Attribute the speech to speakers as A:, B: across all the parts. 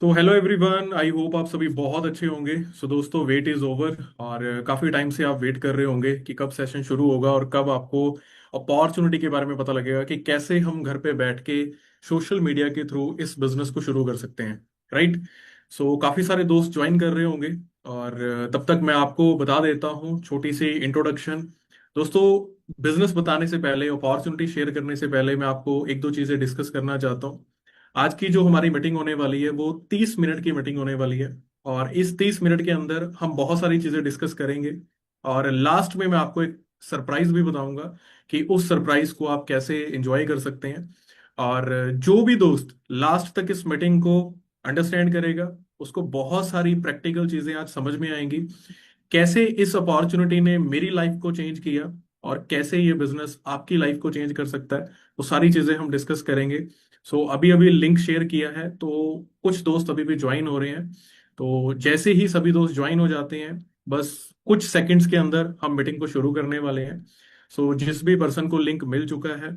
A: तो hello everyone, I hope आप सभी बहुत अच्छे होंगे। सो दोस्तों, वेट इज ओवर। और काफ़ी टाइम से आप वेट कर रहे होंगे कि कब सेशन शुरू होगा और कब आपको अपॉर्चुनिटी के बारे में पता लगेगा कि कैसे हम घर पे बैठ के सोशल मीडिया के थ्रू इस बिजनेस को शुरू कर सकते हैं। राइट। सो काफ़ी सारे दोस्त ज्वाइन कर रहे होंगे। और तब तक मैं आपको बता देता हूँ छोटी सी इंट्रोडक्शन। दोस्तों, बिजनेस बताने से पहले, अपॉर्चुनिटी शेयर करने से पहले मैं आपको एक दो चीज़ें डिस्कस करना चाहता हूँ। आज की जो हमारी मीटिंग होने वाली है वो 30 मिनट की मीटिंग होने वाली है। और इस 30 मिनट के अंदर हम बहुत सारी चीजें डिस्कस करेंगे। और लास्ट में मैं आपको एक सरप्राइज भी बताऊंगा कि उस सरप्राइज को आप कैसे एंजॉय कर सकते हैं। और जो भी दोस्त लास्ट तक इस मीटिंग को अंडरस्टैंड करेगा, उसको बहुत सारी प्रैक्टिकल चीजें आज समझ में आएंगी। कैसे इस अपॉर्चुनिटी ने मेरी लाइफ को चेंज किया और कैसे ये बिजनेस आपकी लाइफ को चेंज कर सकता है, वो सारी चीजें हम डिस्कस करेंगे। सो अभी अभी लिंक शेयर किया है, तो कुछ दोस्त अभी भी ज्वाइन हो रहे हैं। तो जैसे ही सभी दोस्त ज्वाइन हो जाते हैं, बस कुछ सेकंड्स के अंदर हम मीटिंग को शुरू करने वाले हैं। सो जिस भी पर्सन को लिंक मिल चुका है,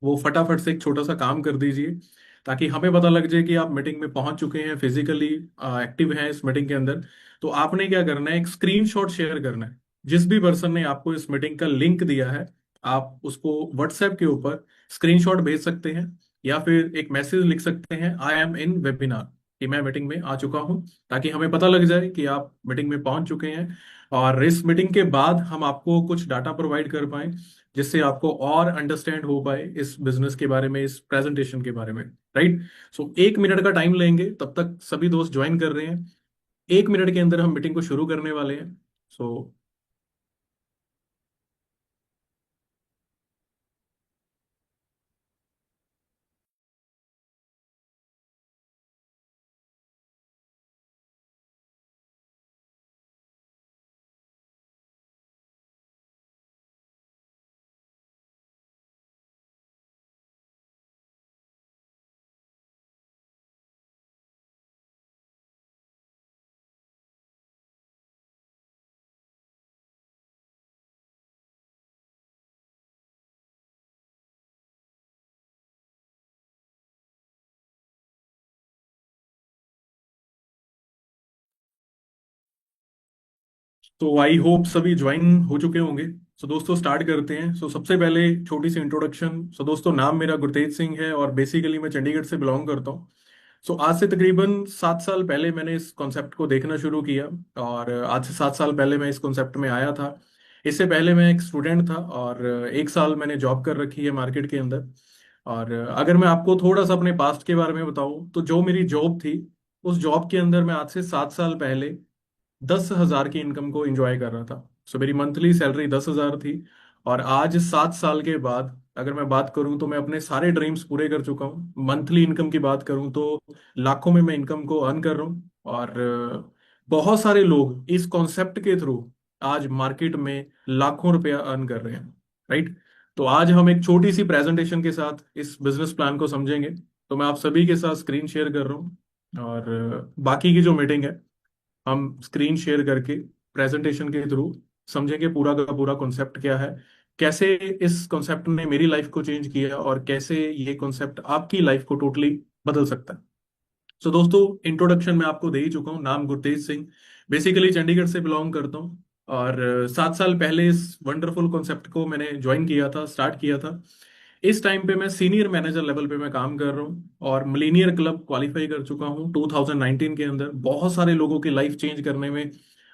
A: वो फटाफट से एक छोटा सा काम कर दीजिए, ताकि हमें पता लग जाए कि आप मीटिंग में पहुंच चुके हैं, फिजिकली एक्टिव हैं इस मीटिंग के अंदर। तो आपने क्या करना है, एक स्क्रीनशॉट शेयर करना है। जिस भी पर्सन ने आपको इस मीटिंग का लिंक दिया है, आप उसको व्हाट्सएप के ऊपर स्क्रीनशॉट भेज सकते हैं, या फिर एक मैसेज लिख सकते हैं, आई एम इन वेबिनार, कि मैं मीटिंग में आ चुका हूं, ताकि हमें पता लग जाए कि आप मीटिंग में पहुंच चुके हैं। और इस मीटिंग के बाद हम आपको कुछ डाटा प्रोवाइड कर पाए, जिससे आपको और अंडरस्टैंड हो पाए इस बिजनेस के बारे में, इस प्रेजेंटेशन के बारे में। राइट। सो 1 मिनट का टाइम लेंगे, तब तक सभी दोस्त ज्वाइन कर रहे हैं। 1 मिनट के अंदर हम मीटिंग को शुरू करने वाले हैं। सो तो आई होप सभी ज्वाइन हो चुके होंगे। सो दोस्तों, स्टार्ट करते हैं। सो सबसे पहले छोटी सी इंट्रोडक्शन। सो दोस्तों, नाम मेरा गुरतेज सिंह है और बेसिकली मैं चंडीगढ़ से बिलोंग करता हूँ। सो आज से तकरीबन 7 साल पहले मैंने इस कॉन्सेप्ट को देखना शुरू किया। और आज से 7 साल पहले मैं इस कॉन्सेप्ट में आया था। इससे पहले मैं एक स्टूडेंट था, और 1 साल मैंने जॉब कर रखी है मार्केट के अंदर। और अगर मैं आपको थोड़ा सा अपने पास्ट के बारे में बताऊं, तो जो मेरी जॉब थी, उस जॉब के अंदर मैं आज से 7 साल पहले 10,000 की इनकम को एंजॉय कर रहा था। सो मेरी मंथली सैलरी 10,000 थी। और आज 7 साल के बाद अगर मैं बात करूं, तो मैं अपने सारे ड्रीम्स पूरे कर चुका हूं। मंथली इनकम की बात करूं तो लाखों में मैं इनकम को अर्न कर रहा हूं। और बहुत सारे लोग इस कॉन्सेप्ट के थ्रू आज मार्केट में लाखों रुपया अर्न कर रहे हैं। राइट। तो आज हम एक छोटी सी प्रेजेंटेशन के साथ इस बिजनेस प्लान को समझेंगे। तो मैं आप सभी के साथ स्क्रीन शेयर कर रहा हूं। और बाकी की जो मीटिंग है, हम स्क्रीन शेयर करके प्रेजेंटेशन के थ्रू समझेंगे पूरा का पूरा कॉन्सेप्ट क्या है, कैसे इस कॉन्सेप्ट ने मेरी लाइफ को चेंज किया और कैसे ये कॉन्सेप्ट आपकी लाइफ को टोटली बदल सकता है। सो दोस्तों, इंट्रोडक्शन में आपको दे ही चुका हूँ। नाम गुरतेज सिंह, बेसिकली चंडीगढ़ से बिलोंग करता हूँ। और 7 साल पहले इस वंडरफुल कॉन्सेप्ट को मैंने ज्वाइन किया था, स्टार्ट किया था। इस टाइम पे मैं सीनियर मैनेजर लेवल पे मैं काम कर रहा हूँ, और मिलीनियर क्लब क्वालिफाई कर चुका हूँ 2019 के अंदर। बहुत सारे लोगों की लाइफ चेंज करने में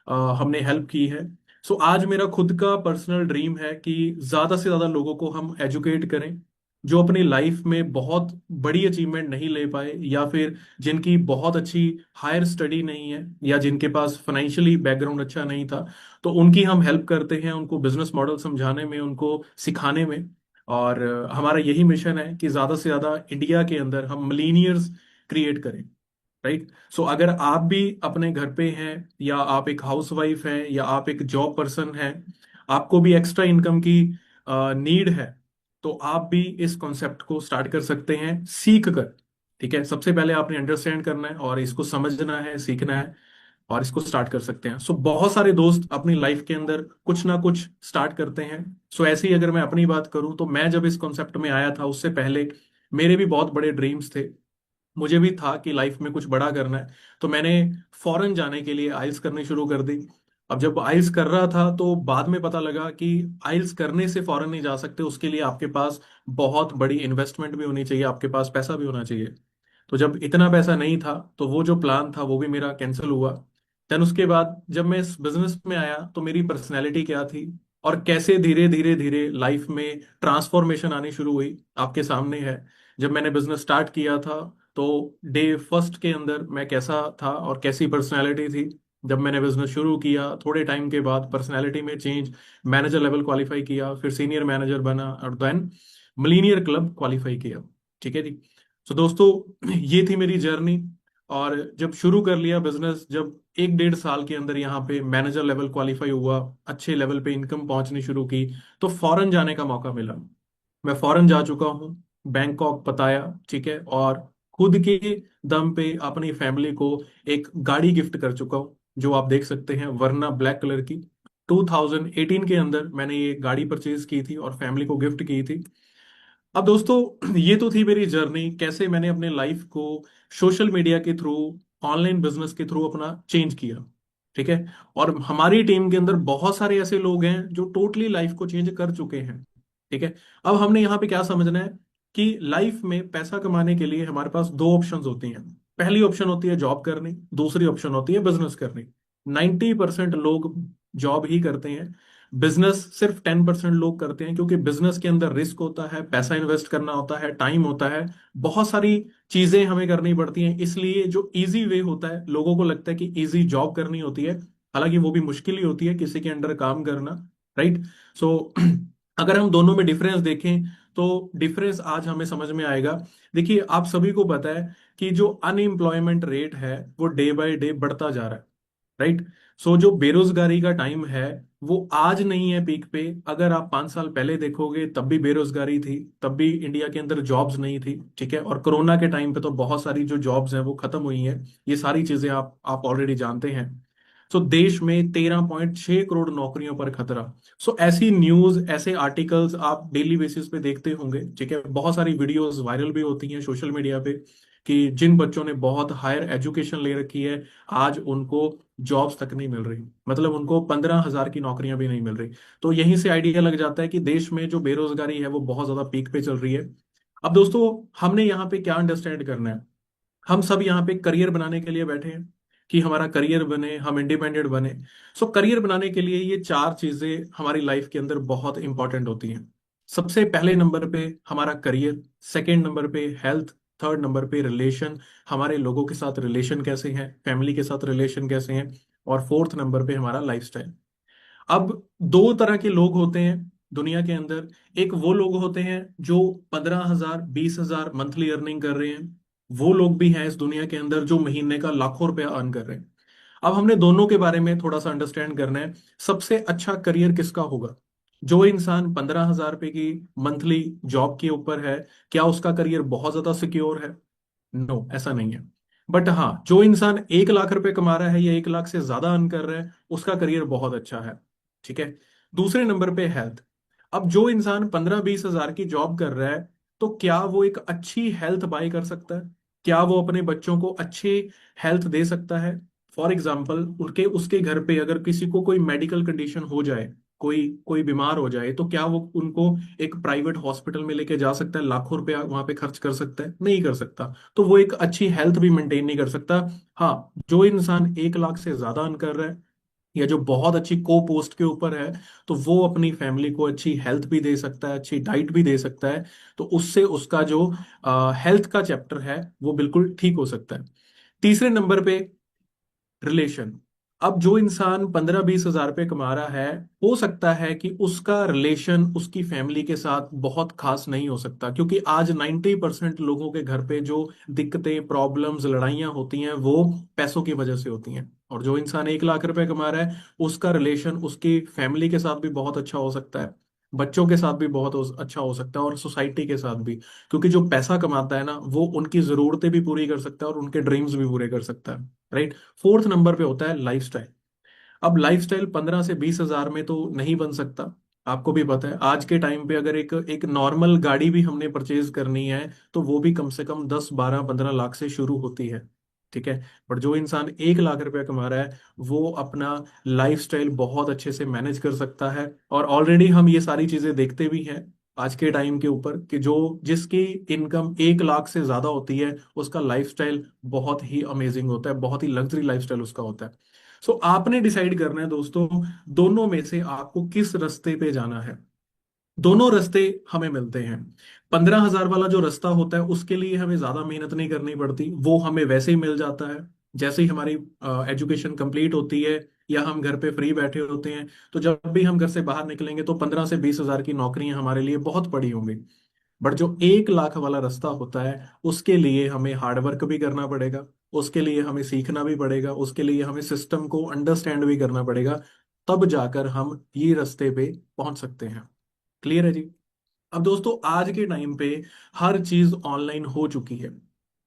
A: हमने हेल्प की है। सो आज मेरा खुद का पर्सनल ड्रीम है कि ज्यादा से ज्यादा लोगों को हम एजुकेट करें, जो अपनी लाइफ में बहुत बड़ी अचीवमेंट नहीं ले पाए, या फिर जिनकी बहुत अच्छी हायर स्टडी नहीं है, या जिनके पास फाइनेंशियली बैकग्राउंड अच्छा नहीं था। तो उनकी हम हेल्प करते हैं, उनको बिजनेस मॉडल समझाने में, उनको सिखाने में। और हमारा यही मिशन है कि ज्यादा से ज्यादा इंडिया के अंदर हम मिलीनियर्स क्रिएट करें। राइट। सो अगर आप भी अपने घर पे हैं, या आप एक हाउसवाइफ हैं, या आप एक जॉब पर्सन हैं, आपको भी एक्स्ट्रा इनकम की नीड है, तो आप भी इस कॉन्सेप्ट को स्टार्ट कर सकते हैं सीख कर। ठीक है, सबसे पहले आपने अंडरस्टैंड करना है और इसको समझना है, सीखना है, और इसको स्टार्ट कर सकते हैं। सो बहुत सारे दोस्त अपनी लाइफ के अंदर कुछ ना कुछ स्टार्ट करते हैं। सो ऐसे ही अगर मैं अपनी बात करूं, तो मैं जब इस कॉन्सेप्ट में आया था, उससे पहले मेरे भी बहुत बड़े ड्रीम्स थे। मुझे भी था कि लाइफ में कुछ बड़ा करना है, तो मैंने फॉरेन जाने के लिए आइल्स करनी शुरू कर दी। अब जब आइल्स कर रहा था तो बाद में पता लगा कि आइल्स करने से फॉरेन नहीं जा सकते, उसके लिए आपके पास बहुत बड़ी इन्वेस्टमेंट भी होनी चाहिए, आपके पास पैसा भी होना चाहिए। तो जब इतना पैसा नहीं था तो वो जो प्लान था वो भी मेरा कैंसिल हुआ। देन उसके बाद जब मैं इस बिजनेस में आया तो मेरी पर्सनैलिटी क्या थी और कैसे धीरे धीरे धीरे लाइफ में ट्रांसफॉर्मेशन आनी शुरू हुई आपके सामने है। जब मैंने बिजनेस स्टार्ट किया था तो डे फर्स्ट के अंदर मैं कैसा था और कैसी पर्सनैलिटी थी, जब मैंने बिजनेस शुरू किया थोड़े टाइम के बाद पर्सनैलिटी में चेंज, मैनेजर लेवल क्वालिफाई किया, फिर सीनियर मैनेजर बना और देन मिलीनियर क्लब क्वालिफाई किया। ठीक है जी। तो दोस्तों ये थी मेरी जर्नी। और जब शुरू कर लिया बिजनेस, जब 1 डेढ़ साल के अंदर यहाँ पे मैनेजर लेवल क्वालिफाई हुआ, अच्छे लेवल पे इनकम पहुंचनी शुरू की, तो फॉरेन जाने का मौका मिला। मैं फॉरेन जा चुका हूँ, बैंकॉक, पताया, ठीक है, और खुद के दम पे अपनी फैमिली को एक गाड़ी गिफ्ट कर चुका हूँ, जो आप देख सकते हैं, वरना ब्लैक कलर की। 2018 के अंदर मैंने ये गाड़ी परचेज की थी और फैमिली को गिफ्ट की थी। अब दोस्तों ये तो थी मेरी जर्नी, कैसे मैंने अपने लाइफ को सोशल मीडिया के थ्रू, ऑनलाइन बिजनेस के थ्रू अपना चेंज किया। ठीक है। और हमारी टीम के अंदर बहुत सारे ऐसे लोग हैं जो टोटली लाइफ को चेंज कर चुके हैं। ठीक है। अब हमने यहाँ पे क्या समझना है कि लाइफ में पैसा कमाने के लिए हमारे पास दो ऑप्शंस होती हैं। पहली ऑप्शन होती है जॉब करनी, दूसरी ऑप्शन होती है बिजनेस करनी। 90% लोग जॉब ही करते हैं, बिजनेस सिर्फ 10% लोग करते हैं, क्योंकि बिजनेस के अंदर रिस्क होता है, पैसा इन्वेस्ट करना होता है, टाइम होता है, बहुत सारी चीजें हमें करनी पड़ती हैं। इसलिए जो इजी वे होता है, लोगों को लगता है कि इजी जॉब करनी होती है, हालांकि वो भी मुश्किल ही होती है किसी के अंडर काम करना। राइट। सो अगर हम दोनों में डिफरेंस देखें तो डिफरेंस आज हमें समझ में आएगा। देखिए आप सभी को पता है कि जो अनएम्प्लॉयमेंट रेट है वो डे बाय डे बढ़ता जा रहा है। राइट। सो जो बेरोजगारी का टाइम है वो आज नहीं है पीक पे। अगर आप 5 साल पहले देखोगे तब भी बेरोजगारी थी, तब भी इंडिया के अंदर जॉब्स नहीं थी। ठीक है। और कोरोना के टाइम पे तो बहुत सारी जो जॉब्स हैं वो खत्म हुई हैं। ये सारी चीजें आप ऑलरेडी जानते हैं। सो देश में 13.6 करोड़ नौकरियों पर खतरा। सो ऐसी न्यूज, ऐसे आर्टिकल्स आप डेली बेसिस पे देखते होंगे। ठीक है। बहुत सारी वीडियोस वायरल भी होती हैं सोशल मीडिया पे कि जिन बच्चों ने बहुत हायर एजुकेशन ले रखी है आज उनको जॉब्स तक नहीं मिल रही, मतलब उनको 15,000 की नौकरियां भी नहीं मिल रही। तो यहीं से आइडिया लग जाता है कि देश में जो बेरोजगारी है वो बहुत ज्यादा पीक पे चल रही है। अब दोस्तों हमने यहाँ पे क्या अंडरस्टैंड करना है, हम सब यहाँ पे करियर बनाने के लिए बैठे हैं कि हमारा करियर बने, हम इंडिपेंडेंट बने। सो करियर बनाने के लिए ये चार चीजें हमारी लाइफ के अंदर बहुत इंपॉर्टेंट होती हैं। सबसे पहले नंबर पे हमारा करियर, सेकंड नंबर पे हेल्थ, थर्ड नंबर पे रिलेशन, हमारे लोगों के साथ रिलेशन कैसे हैं, फैमिली के साथ रिलेशन कैसे हैं, और फोर्थ नंबर पे हमारा लाइफस्टाइल। अब दो तरह के लोग होते हैं दुनिया के अंदर। एक वो लोग होते हैं जो 15,000 20,000 मंथली अर्निंग कर रहे हैं, वो लोग भी हैं इस दुनिया के अंदर जो महीने का लाखों रुपया अर्न कर रहे हैं। अब हमने दोनों के बारे में थोड़ा सा अंडरस्टैंड करना है। सबसे अच्छा करियर किसका होगा? जो इंसान 15,000 रुपए की मंथली जॉब के ऊपर है, क्या उसका करियर बहुत ज्यादा सिक्योर है? नो, ऐसा नहीं है। बट हाँ, जो इंसान 1 लाख रुपए कमा रहा है या 1 लाख से ज्यादा अर्न कर रहा है, उसका करियर बहुत अच्छा है। ठीक है। दूसरे नंबर पे हेल्थ। अब जो इंसान 15-20 हजार की जॉब कर रहा है, तो क्या वो एक अच्छी हेल्थ बाय कर सकता है? क्या वो अपने बच्चों को अच्छी हेल्थ दे सकता है? फॉर एग्जाम्पल उनके उसके घर पे अगर किसी को कोई मेडिकल कंडीशन हो जाए, कोई कोई बीमार हो जाए, तो क्या वो उनको एक प्राइवेट हॉस्पिटल में लेके जा सकता है, लाखों रुपया वहां पे खर्च कर सकता है? नहीं कर सकता। तो वो एक अच्छी हेल्थ भी मेंटेन नहीं कर सकता। हाँ, जो इंसान 1 लाख से ज्यादा अर्न कर रहा है या जो बहुत अच्छी को पोस्ट के ऊपर है, तो वो अपनी फैमिली को अच्छी हेल्थ भी दे सकता है, अच्छी डाइट भी दे सकता है। तो उससे उसका जो हेल्थ का चैप्टर है वो बिल्कुल ठीक हो सकता है। तीसरे नंबर पे रिलेशन। अब जो इंसान 15-20 हजार रुपये कमा रहा है, हो सकता है कि उसका रिलेशन उसकी फैमिली के साथ बहुत खास नहीं हो सकता, क्योंकि आज 90% लोगों के घर पे जो दिक्कतें, प्रॉब्लम्स, लड़ाइयाँ होती हैं वो पैसों की वजह से होती हैं। और जो इंसान 1 लाख रुपए कमा रहा है, उसका रिलेशन उसकी फैमिली के साथ भी बहुत अच्छा हो सकता है, बच्चों के साथ भी बहुत अच्छा हो सकता है, और सोसाइटी के साथ भी। क्योंकि जो पैसा कमाता है ना, वो उनकी जरूरतें भी पूरी कर सकता है और उनके ड्रीम्स भी पूरे कर सकता है। राइट। फोर्थ नंबर पे होता है लाइफस्टाइल। अब लाइफस्टाइल 15 से 20 हजार में तो नहीं बन सकता। आपको भी पता है आज के टाइम पे अगर एक एक नॉर्मल गाड़ी भी हमने परचेज करनी है तो वो भी कम से कम 10 12 15 लाख से शुरू होती है। ठीक है। बट जो इंसान 1 लाख रुपया कमा रहा है वो अपना लाइफस्टाइल बहुत अच्छे से मैनेज कर सकता है। और ऑलरेडी हम ये सारी चीजें देखते भी हैं आज के टाइम के ऊपर कि जो जिसकी इनकम 1 लाख से ज्यादा होती है उसका लाइफस्टाइल बहुत ही अमेजिंग होता है, बहुत ही लग्जरी लाइफस्टाइल उसका होता है। सो आपने डिसाइड करना है दोस्तों, दोनों में से आपको किस रास्ते पे जाना है। दोनों रास्ते हमें मिलते हैं। 15 हजार वाला जो रास्ता होता है उसके लिए हमें ज्यादा मेहनत नहीं करनी पड़ती, वो हमें वैसे ही मिल जाता है। जैसे ही हमारी एजुकेशन कंप्लीट होती है या हम घर पे फ्री बैठे होते हैं तो जब भी हम घर से बाहर निकलेंगे तो 15 से 20 हजार की नौकरियां हमारे लिए बहुत पड़ी होंगी। बट जो 1 लाख वाला रास्ता होता है उसके लिए हमें हार्डवर्क भी करना पड़ेगा, उसके लिए हमें सीखना भी पड़ेगा, उसके लिए हमें सिस्टम को अंडरस्टैंड भी करना पड़ेगा। तब जाकर हम ये रास्ते पे पहुंच सकते हैं। क्लियर है जी। अब दोस्तों आज के टाइम पे हर चीज ऑनलाइन हो चुकी है।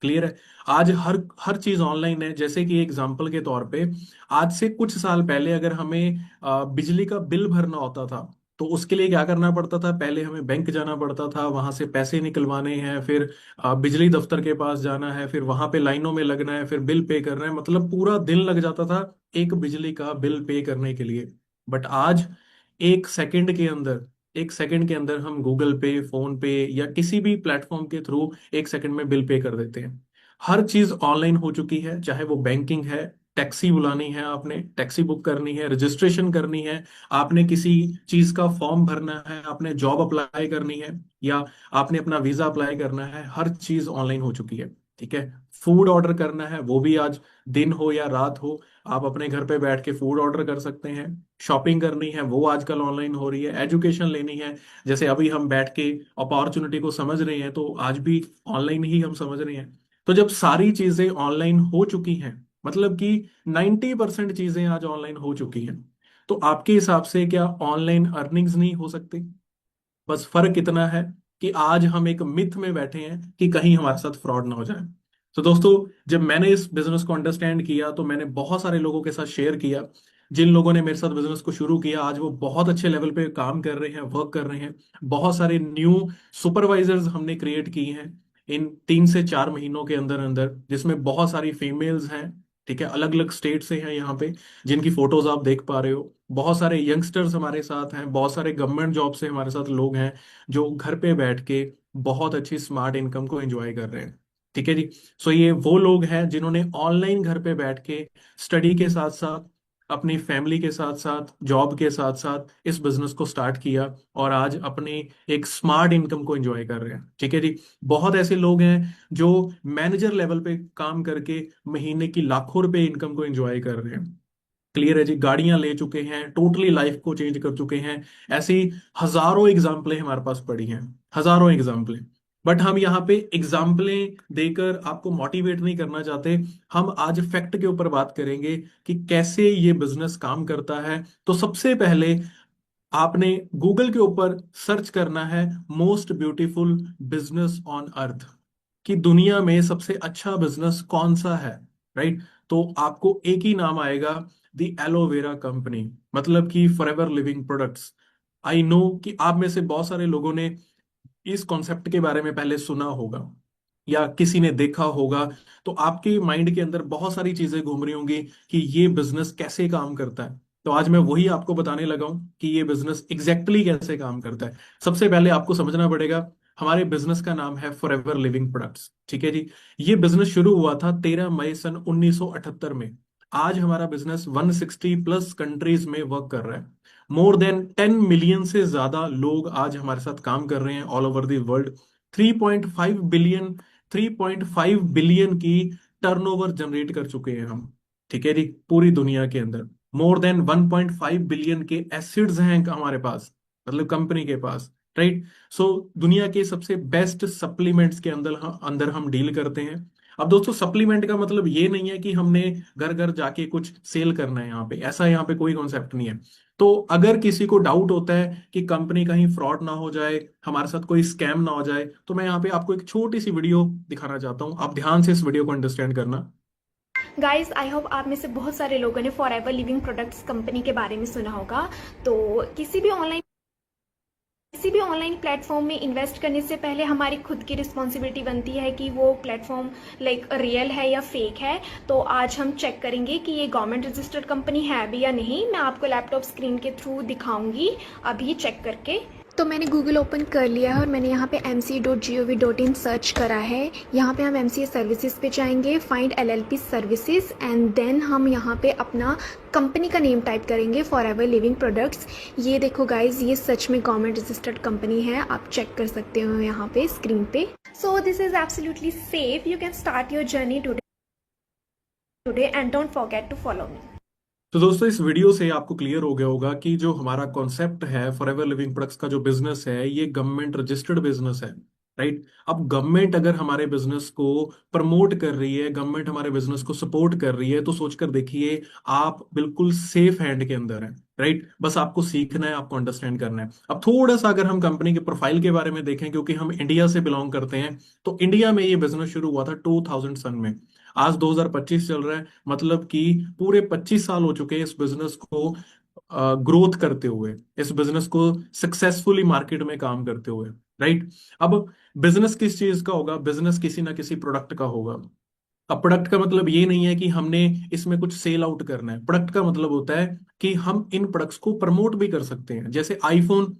A: क्लियर है। आज हर हर चीज ऑनलाइन है। जैसे कि एग्जांपल के तौर पे आज से कुछ साल पहले अगर हमें बिजली का बिल भरना होता था तो उसके लिए क्या करना पड़ता था, पहले हमें बैंक जाना पड़ता था, वहां से पैसे निकलवाने हैं, फिर बिजली दफ्तर के पास जाना है, फिर वहां पे लाइनों में लगना है, फिर बिल पे करना है, मतलब पूरा दिन लग जाता था एक बिजली का बिल पे करने के लिए। बट आज एक सेकंड के अंदर एक सेकंड के अंदर हम गूगल पे, फोन पे या किसी भी प्लेटफॉर्म के थ्रू एक सेकंड में बिल पे कर देते हैं। हर चीज ऑनलाइन हो चुकी है, चाहे वो बैंकिंग है, टैक्सी बुलानी है, आपने टैक्सी बुक करनी है, रजिस्ट्रेशन करनी है, आपने किसी चीज का फॉर्म भरना है, आपने जॉब अप्लाई करनी है, या आपने अपना वीजा अप्लाई करना है, हर चीज ऑनलाइन हो चुकी है। ठीक है। फूड ऑर्डर करना है वो भी आज दिन हो या रात हो आप अपने घर पे बैठ के फूड ऑर्डर कर सकते हैं। शॉपिंग करनी है वो आजकल ऑनलाइन हो रही है। एजुकेशन लेनी है, जैसे अभी हम बैठ के अपॉर्चुनिटी को समझ रहे हैं तो आज भी ऑनलाइन ही हम समझ रहे हैं। तो जब सारी चीजें ऑनलाइन हो चुकी हैं, मतलब कि 90% चीजें आज ऑनलाइन हो चुकी हैं, तो आपके हिसाब से क्या ऑनलाइन अर्निंग्स नहीं हो सकती? बस फर्क इतना है कि आज हम एक मिथ में बैठे हैं कि कहीं हमारे साथ फ्रॉड ना हो जाए। तो दोस्तों जब मैंने इस बिजनेस को अंडरस्टैंड किया तो मैंने बहुत सारे लोगों के साथ शेयर किया। जिन लोगों ने मेरे साथ बिजनेस को शुरू किया आज वो बहुत अच्छे लेवल पे काम कर रहे हैं, वर्क कर रहे हैं। बहुत सारे न्यू सुपरवाइजर्स हमने क्रिएट किए हैं इन 3 से 4 महीनों के अंदर अंदर, जिसमें बहुत सारी फीमेल्स हैं। ठीक है। अलग अलग स्टेट से हैं यहाँ पे, जिनकी फोटोज आप देख पा रहे हो। बहुत सारे यंगस्टर्स हमारे साथ हैं, बहुत सारे गवर्नमेंट जॉब से हमारे साथ लोग हैं जो घर पे बैठ के बहुत अच्छी स्मार्ट इनकम को एंजॉय कर रहे हैं। ठीक है जी। सो ये वो लोग हैं जिन्होंने ऑनलाइन घर पे बैठ के स्टडी के साथ साथ, अपनी फैमिली के साथ साथ, जॉब के साथ साथ इस बिजनेस को स्टार्ट किया और आज अपने एक स्मार्ट इनकम को एंजॉय कर रहे हैं। ठीक है जी। बहुत ऐसे लोग हैं जो मैनेजर लेवल पे काम करके महीने की लाखों रुपए इनकम को एंजॉय कर रहे हैं। क्लियर है जी। गाड़ियां ले चुके हैं, टोटली लाइफ को चेंज कर चुके हैं। ऐसी हजारों एग्जाम्पलें हमारे पास पड़ी हैं, हजारों एग्जाम्पलें। बट हम यहाँ पे एग्जाम्पलें देकर आपको मोटिवेट नहीं करना चाहते। हम आज फैक्ट के ऊपर बात करेंगे कि कैसे ये बिजनेस काम करता है। तो सबसे पहले आपने गूगल के ऊपर सर्च करना है most beautiful business on earth, कि दुनिया में सबसे अच्छा बिजनेस कौन सा है। राइट। तो आपको एक ही नाम आएगा, द एलोवेरा कंपनी, मतलब कि forever living products. I know कि आप में से बहुत सारे लोगों ने इस कॉन्सेप्ट के बारे में पहले सुना होगा या किसी ने देखा होगा। तो आपके माइंड के अंदर बहुत सारी चीजें घूम रही होंगी कि ये बिजनेस कैसे काम करता है। तो आज मैं वही आपको बताने लगा हूं कि ये बिजनेस एग्जैक्टली कैसे काम करता है। सबसे पहले आपको समझना पड़ेगा, हमारे बिजनेस का नाम है फॉरएवर लिविंग प्रोडक्ट्स। ठीक है जी। ये बिजनेस शुरू हुआ था 13 मई सन 1978 में। आज हमारा बिजनेस 160+ कंट्रीज में वर्क कर रहा है। मोर देन 10 मिलियन से ज्यादा लोग आज हमारे साथ काम कर रहे हैं all over the world. 3.5 billion 3.5 billion की टर्नओवर जनरेट कर चुके हैं हम। ठीक है जी। पूरी दुनिया के अंदर मोर देन 1.5 बिलियन के एसिड्स हैं हमारे पास, मतलब कंपनी के पास। राइट। सो दुनिया के सबसे बेस्ट सप्लीमेंट्स के अंदर हम डील करते हैं। अब दोस्तों सप्लीमेंट का मतलब ये नहीं है कि हमने घर घर जाके कुछ सेल करना है, यहाँ पे ऐसा यहाँ पे कोई कॉन्सेप्ट नहीं है। तो अगर किसी को डाउट होता है कि कंपनी कहीं फ्रॉड ना हो जाए, हमारे साथ कोई स्कैम ना हो जाए, तो मैं यहाँ पे आपको एक छोटी सी वीडियो दिखाना चाहता हूँ। आप ध्यान से इस वीडियो को अंडरस्टैंड करना।
B: गाइस, आई होप आप में से बहुत सारे लोगों ने फॉरएवर लिविंग प्रोडक्ट्स कंपनी के बारे में सुना होगा। तो किसी भी ऑनलाइन किसी भी ऑनलाइन प्लेटफॉर्म में इन्वेस्ट करने से पहले हमारी खुद की रिस्पॉन्सिबिलिटी बनती है कि वो प्लेटफॉर्म लाइक रियल है या फेक है। तो आज हम चेक करेंगे कि ये गवर्नमेंट रजिस्टर्ड कंपनी है भी या नहीं। मैं आपको लैपटॉप स्क्रीन के थ्रू दिखाऊंगी अभी चेक करके। तो मैंने गूगल ओपन कर लिया है और मैंने यहाँ पे mca.gov.in सर्च करा है। यहाँ पे हम MCA सर्विसेज पे जाएंगे, find LLP services, and then हम यहाँ पे अपना कंपनी का नेम टाइप करेंगे, फॉरएवर लिविंग प्रोडक्ट्स। ये देखो गाइज, ये सच में गवर्नमेंट रजिस्टर्ड कंपनी है, आप चेक कर सकते हो यहाँ पे स्क्रीन पे। So this is absolutely safe, you can start your journey today and don't forget to follow me.
A: तो दोस्तों इस वीडियो से आपको क्लियर हो गया होगा कि जो हमारा कॉन्सेप्ट है फॉरएवर लिविंग प्रोडक्ट्स का जो बिजनेस है ये गवर्नमेंट रजिस्टर्ड बिजनेस है। राइट। अब गवर्नमेंट अगर हमारे बिजनेस को प्रमोट कर रही है, गवर्नमेंट हमारे बिजनेस को सपोर्ट कर रही है, तो सोचकर देखिए आप बिल्कुल सेफ हैंड के अंदर हैं। राइट। बस आपको सीखना है, आपको अंडरस्टैंड करना है। अब थोड़ा सा अगर हम कंपनी के प्रोफाइल के बारे में देखें, क्योंकि हम इंडिया से बिलोंग करते हैं, तो इंडिया में ये बिजनेस शुरू हुआ था 2000 सन में। आज 2025 चल रहा है, मतलब कि पूरे 25 साल हो चुके हैं इस बिजनेस को ग्रोथ करते हुए, इस बिजनेस को सक्सेसफुली मार्केट में काम करते हुए। राइट। अब बिजनेस किस चीज का होगा? बिजनेस किसी ना किसी प्रोडक्ट का होगा। अब प्रोडक्ट का मतलब ये नहीं है कि हमने इसमें कुछ सेल आउट करना है। प्रोडक्ट का मतलब होता है कि हम इन प्रोडक्ट्स को प्रमोट भी कर सकते हैं। जैसे आईफोन,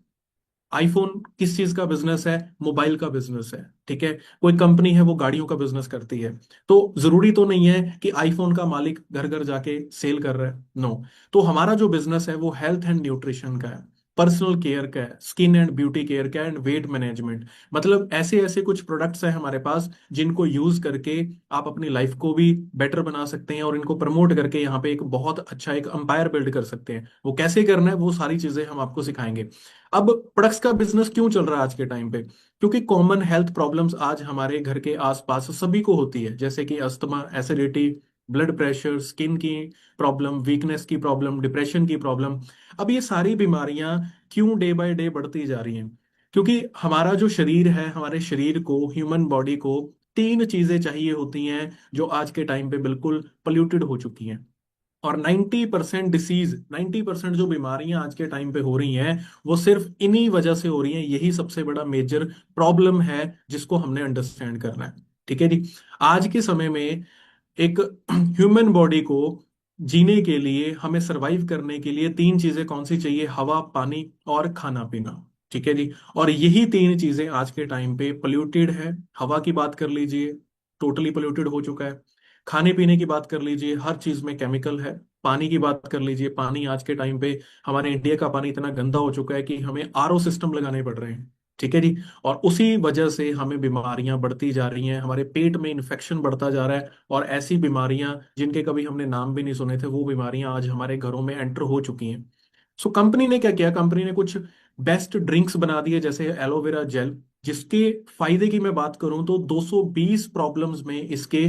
A: आईफोन किस चीज का बिजनेस है? मोबाइल का बिजनेस है। ठीक है। कोई कंपनी है वो गाड़ियों का बिजनेस करती है, तो जरूरी तो नहीं है कि आईफोन का मालिक घर घर जाके सेल कर रहा है। नो। तो हमारा जो बिजनेस है वो हेल्थ एंड न्यूट्रिशन का है, पर्सनल केयर का है, स्किन एंड ब्यूटी केयर का है, एंड वेट मैनेजमेंट। मतलब ऐसे ऐसे कुछ प्रोडक्ट्स हैं हमारे पास जिनको यूज करके आप अपनी लाइफ को भी बेटर बना सकते हैं और इनको प्रमोट करके यहाँ पे एक बहुत अच्छा एक अंपायर बिल्ड कर सकते हैं। वो कैसे करना है वो सारी चीजें हम आपको सिखाएंगे। अब प्रोडक्ट्स का बिजनेस क्यों चल रहा है आज के टाइम पे? क्योंकि कॉमन हेल्थ प्रॉब्लम्स आज हमारे घर के आसपास सभी को होती है, जैसे कि asthma, acidity, blood pressure, skin की प्रॉब्लम, वीकनेस की प्रॉब्लम, डिप्रेशन की प्रॉब्लम। अब ये सारी बीमारियां क्यों डे बाय डे बढ़ती जा रही हैं? क्योंकि हमारा जो शरीर है, हमारे शरीर को, ह्यूमन बॉडी को तीन चीजें चाहिए होती हैं जो आज के टाइम पे बिल्कुल पोल्यूटेड हो चुकी हैं। और 90% डिसीज, 90% जो बीमारियां आज के टाइम पे हो रही हैं वो सिर्फ इन्हीं वजह से हो रही हैं। यही सबसे बड़ा मेजर प्रॉब्लम है जिसको हमने अंडरस्टैंड करना है। ठीक है जी। आज के समय में एक ह्यूमन बॉडी को जीने के लिए, हमें सरवाइव करने के लिए तीन चीजें कौन सी चाहिए? हवा, पानी और खाना पीना। ठीक है जी। और यही तीन चीजें आज के टाइम पे पोल्यूटेड है। हवा की बात कर लीजिए, टोटली पोल्यूटेड हो चुका है। खाने पीने की बात कर लीजिए, हर चीज में केमिकल है। पानी की बात कर लीजिए, पानी आज के टाइम पे हमारे इंडिया का पानी इतना गंदा हो चुका है कि हमें RO सिस्टम लगाने पड़ रहे हैं। ठीक है जी। और उसी वजह से हमें बीमारियां बढ़ती जा रही हैं, हमारे पेट में इन्फेक्शन बढ़ता जा रहा है, और ऐसी बीमारियां जिनके कभी हमने नाम भी नहीं सुने थे वो बीमारियां आज हमारे घरों में एंटर हो चुकी हैं। सो कंपनी ने क्या किया? कंपनी ने कुछ बेस्ट ड्रिंक्स बना दिए, जैसे एलोवेरा जेल, जिसके फायदे की मैं बात करूं तो 220 प्रॉब्लम्स में इसके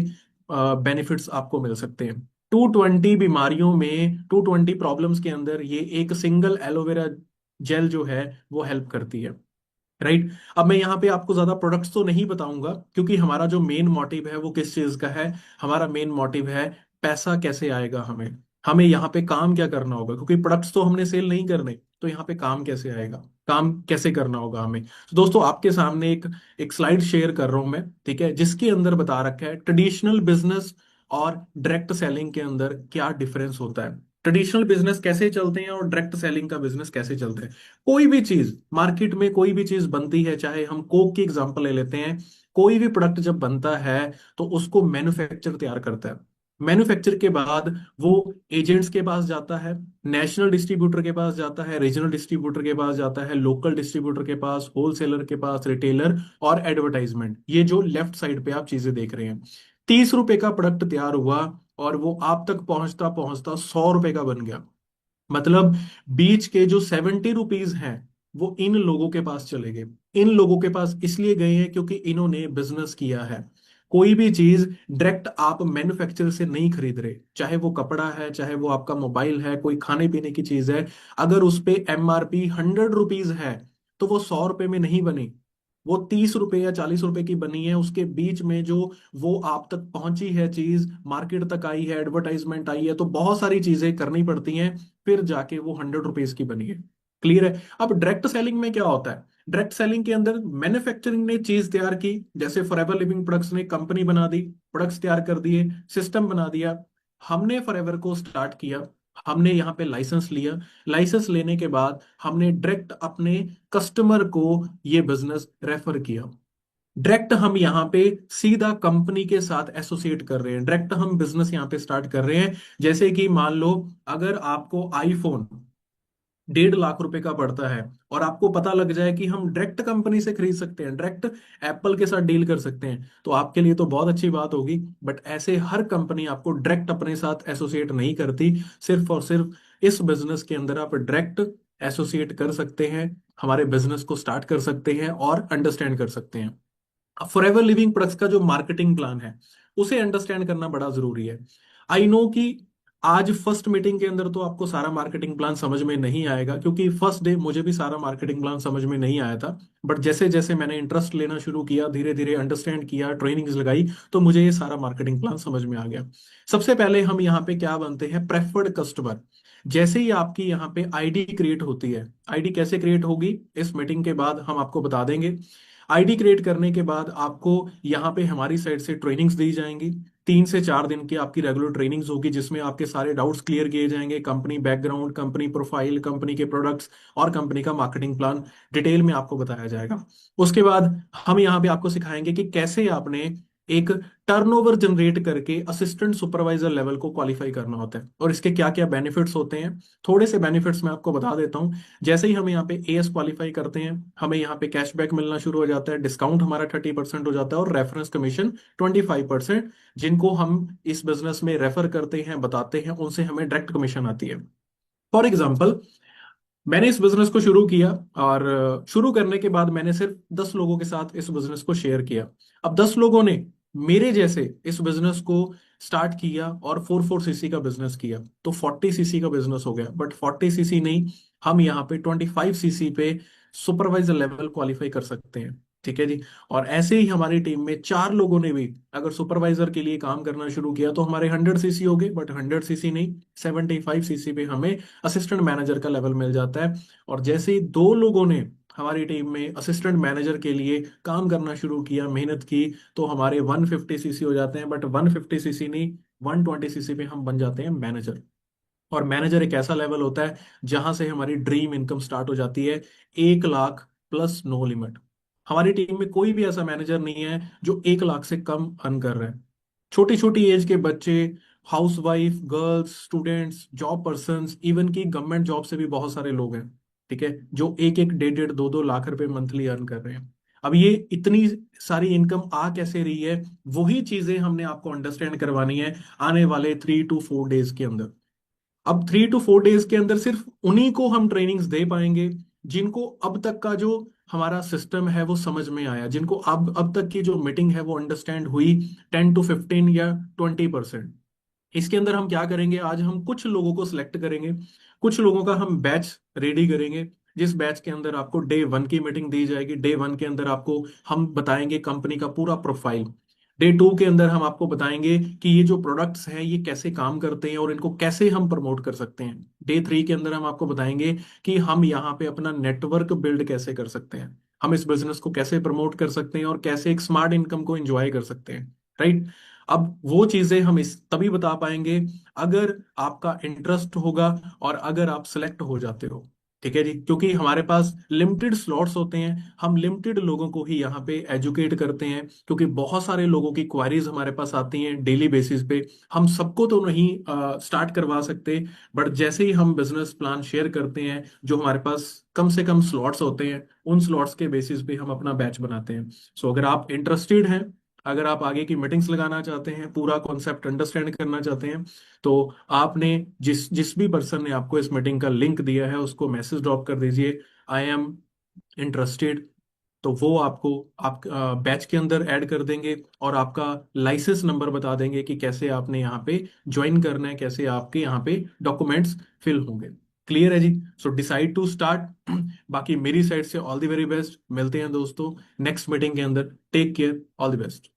A: बेनिफिट्स आपको मिल सकते हैं। 220 बीमारियों में, 220 प्रॉब्लम्स के अंदर ये एक सिंगल एलोवेरा जेल जो है वो हेल्प करती है। राइट। अब मैं यहाँ पे आपको ज्यादा प्रोडक्ट्स तो नहीं बताऊंगा, क्योंकि हमारा जो मेन मोटिव है वो किस चीज का है? हमारा मेन मोटिव है पैसा कैसे आएगा हमें, हमें यहाँ पे काम क्या करना होगा। क्योंकि प्रोडक्ट्स तो हमने सेल नहीं करने, तो यहाँ पे काम कैसे आएगा, काम कैसे करना होगा हमें। तो दोस्तों आपके सामने एक एक स्लाइड शेयर कर रहा हूं मैं, ठीक है, जिसके अंदर बता रखा है ट्रेडिशनल बिजनेस और डायरेक्ट सेलिंग के अंदर क्या डिफरेंस होता है। ट्रेडिशनल बिजनेस कैसे चलते हैं और डायरेक्ट सेलिंग का बिजनेस कैसे चलता है। कोई भी चीज मार्केट में, कोई भी चीज बनती है, चाहे हम कोक की एग्जांपल ले लेते हैं, कोई भी प्रोडक्ट जब बनता है तो उसको मैन्युफैक्चर तैयार करता है। मैन्युफैक्चर के बाद वो एजेंट्स के पास जाता है, नेशनल डिस्ट्रीब्यूटर के पास जाता है, रीजनल डिस्ट्रीब्यूटर के पास जाता है, लोकल डिस्ट्रीब्यूटर के पास, होलसेलर के पास, रिटेलर और एडवर्टाइजमेंट। ये जो लेफ्ट साइड पे आप चीजें देख रहे हैं, 30 रुपए का प्रोडक्ट तैयार हुआ और वो आप तक पहुंचता पहुंचता 100 रुपए का बन गया। मतलब बीच के जो 70 रुपीज हैं वो इन लोगों के पास चले गए। इन लोगों के पास इसलिए गए हैं क्योंकि इन्होंने बिजनेस किया है। कोई भी चीज डायरेक्ट आप मैन्युफैक्चरर से नहीं खरीद रहे, चाहे वो कपड़ा है, चाहे वो आपका मोबाइल है, कोई खाने पीने की चीज है। अगर उस पे MRP 100 रुपीज है तो वो 100 रुपए में नहीं बनी, वो 30 रुपए या 40 रुपए की बनी है। उसके बीच में जो वो आप तक पहुंची है चीज, मार्केट तक आई है, एडवर्टाइजमेंट आई है, तो बहुत सारी चीजें करनी पड़ती हैं, फिर जाके वो 100 रुपीज की बनी है। क्लियर है? अब डायरेक्ट सेलिंग में क्या होता है? डायरेक्ट सेलिंग के अंदर मैन्युफैक्चरिंग ने चीज तैयार की, जैसे फॉरएवर लिविंग प्रोडक्ट्स ने कंपनी बना दी, प्रोडक्ट्स तैयार कर दिए, सिस्टम बना दिया। हमने फॉरएवर को स्टार्ट किया, हमने यहाँ पे लाइसेंस लिया, लाइसेंस लेने के बाद हमने डायरेक्ट अपने कस्टमर को ये बिजनेस रेफर किया। डायरेक्ट हम यहाँ पे सीधा कंपनी के साथ एसोसिएट कर रहे हैं, डायरेक्ट हम बिजनेस यहाँ पे स्टार्ट कर रहे हैं। जैसे कि मान लो अगर आपको आईफोन 1.5 लाख रुपए का पड़ता है और आपको पता लग जाए कि हम डायरेक्ट कंपनी से खरीद सकते हैं, डायरेक्ट एप्पल के साथ डील कर सकते हैं, तो आपके लिए तो बहुत अच्छी बात होगी। बट ऐसे हर कंपनी आपको डायरेक्ट अपने साथ एसोसिएट नहीं करती। सिर्फ और सिर्फ इस बिजनेस के अंदर आप डायरेक्ट एसोसिएट कर सकते हैं, हमारे बिजनेस को स्टार्ट कर सकते हैं और अंडरस्टैंड कर सकते हैं। फॉरएवर लिविंग प्रोडक्ट्स का जो मार्केटिंग प्लान है उसे अंडरस्टैंड करना बड़ा जरूरी है। आई नो कि आज फर्स्ट मीटिंग के अंदर तो आपको सारा मार्केटिंग प्लान समझ में नहीं आएगा, क्योंकि फर्स्ट डे मुझे भी सारा मार्केटिंग प्लान समझ में नहीं आया था। बट जैसे जैसे मैंने इंटरेस्ट लेना शुरू किया, धीरे धीरे अंडरस्टैंड किया, ट्रेनिंग्स लगाई, तो मुझे ये सारा मार्केटिंग प्लान समझ में आ गया। सबसे पहले हम यहाँ पे क्या बनते हैं, प्रेफर्ड कस्टमर। जैसे ही आपकी यहाँ पे आईडी क्रिएट होती है, आईडी कैसे क्रिएट होगी इस मीटिंग के बाद हम आपको बता देंगे। आईडी क्रिएट करने के बाद आपको यहाँ पे हमारी साइड से ट्रेनिंग्स दी जाएंगी, 3 से 4 दिन की आपकी रेगुलर ट्रेनिंग्स होगी, जिसमें आपके सारे डाउट्स क्लियर किए जाएंगे, company background, company profile, company के प्रोडक्ट्स और कंपनी का मार्केटिंग प्लान डिटेल में आपको बताया जाएगा। उसके बाद हम यहाँ पे आपको सिखाएंगे कि कैसे आपने एक टर्नओवर जनरेट करके असिस्टेंट सुपरवाइजर लेवल को क्वालिफाई करना होता है और इसके क्या क्या बेनिफिट्स होते हैं। थोड़े से बेनिफिट्स मैं आपको बता देता हूं। जैसे ही हम यहाँ पे एएस क्वालिफाई करते हैं, हमें यहाँ पे कैशबैक मिलना शुरू हो जाता है, डिस्काउंट हमारा 30% हो जाता है और रेफरेंस कमीशन 25%। जिनको हम इस बिजनेस में रेफर करते हैं, बताते हैं, उनसे हमें डायरेक्ट कमीशन आती है। फॉर एग्जाम्पल, मैंने इस बिजनेस को शुरू किया और शुरू करने के बाद मैंने सिर्फ 10 लोगों के साथ इस बिजनेस को शेयर किया। अब 10 लोगों ने मेरे जैसे इस बिजनेस को स्टार्ट किया और 44 सीसी का बिजनेस किया, तो 40 सीसी का बिजनेस हो गया। बट 40 सीसी नहीं, हम यहाँ पे 25 सीसी पे सुपरवाइजर लेवल क्वालिफाई कर सकते हैं। ठीक है जी। और ऐसे ही हमारी टीम में 4 लोगों ने भी अगर सुपरवाइजर के लिए काम करना शुरू किया तो हमारे 100 सीसी हो गए। बट 100 सीसी नहीं, 75 सीसी पे हमें असिस्टेंट मैनेजर का लेवल मिल जाता है। और जैसे ही 2 लोगों ने हमारी टीम में असिस्टेंट मैनेजर के लिए काम करना शुरू किया, मेहनत की, तो हमारे 150 सीसी हो जाते हैं। बट 150 सीसी नहीं, 120 सीसी पे हम बन जाते हैं मैनेजर। और मैनेजर एक ऐसा लेवल होता है जहां से हमारी ड्रीम इनकम स्टार्ट हो जाती है, 1 लाख प्लस नो लिमिट। हमारी टीम में कोई भी ऐसा मैनेजर नहीं है जो 1 लाख से कम अर्न कर रहा है। छोटी छोटी एज के बच्चे, housewife, girls, students, job persons, even की गवर्नमेंट जॉब से भी बहुत सारे लोग हैं, ठीक है, जो 1 1 1.5 2 2 लाख रुपए मंथली अर्न कर रहे हैं। अब ये इतनी सारी इनकम आ कैसे रही है, वही चीजें हमने आपको अंडरस्टैंड करवानी है आने वाले 3 to 4 डेज के अंदर। अब 3 to 4 डेज के अंदर सिर्फ उन्हीं को हम ट्रेनिंग्स दे पाएंगे जिनको अब तक का जो हमारा सिस्टम है वो समझ में आया, जिनको अब तक की जो मीटिंग है वो अंडरस्टैंड हुई 10 to 15 या 20%। इसके अंदर हम क्या करेंगे, आज हम कुछ लोगों को सिलेक्ट करेंगे, कुछ लोगों का हम बैच रेडी करेंगे, जिस बैच के अंदर आपको डे 1 की मीटिंग दी जाएगी। डे 1 के अंदर आपको हम बताएंगे कंपनी का पूरा प्रोफाइल। डे 2 के अंदर हम आपको बताएंगे कि ये जो प्रोडक्ट्स हैं ये कैसे काम करते हैं और इनको कैसे हम प्रमोट कर सकते हैं। डे 3 के अंदर हम आपको बताएंगे कि हम यहाँ पे अपना नेटवर्क बिल्ड कैसे कर सकते हैं, हम इस बिजनेस को कैसे प्रमोट कर सकते हैं और कैसे एक स्मार्ट इनकम को एंजॉय कर सकते हैं। राइट। अब वो चीजें हम इस तभी बता पाएंगे अगर आपका इंटरेस्ट होगा और अगर आप सिलेक्ट हो जाते हो। ठीक है जी, क्योंकि हमारे पास लिमिटेड स्लॉट्स होते हैं, हम लिमिटेड लोगों को ही यहाँ पे एजुकेट करते हैं, क्योंकि बहुत सारे लोगों की क्वारीज हमारे पास आती हैं डेली बेसिस पे। हम सबको तो नहीं स्टार्ट करवा सकते, बट जैसे ही हम बिजनेस प्लान शेयर करते हैं, जो हमारे पास कम से कम स्लॉट्स होते हैं, उन स्लॉट्स के बेसिस पे हम अपना बैच बनाते हैं। सो अगर आप इंटरेस्टेड हैं, अगर आप आगे की मीटिंग्स लगाना चाहते हैं, पूरा कॉन्सेप्ट अंडरस्टैंड करना चाहते हैं, तो आपने जिस जिस भी पर्सन ने आपको इस मीटिंग का लिंक दिया है उसको मैसेज ड्रॉप कर दीजिए, आई एम इंटरेस्टेड। तो वो आपको आप बैच के अंदर ऐड कर देंगे और आपका लाइसेंस नंबर बता देंगे कि कैसे आपने यहाँ पे ज्वाइन करना है, कैसे आपके यहाँ पे डॉक्यूमेंट्स फिल होंगे। क्लियर है जी। So decide to start. बाकी मेरी साइड से ऑल द वेरी बेस्ट। मिलते हैं दोस्तों नेक्स्ट मीटिंग के अंदर। Take care, all the best.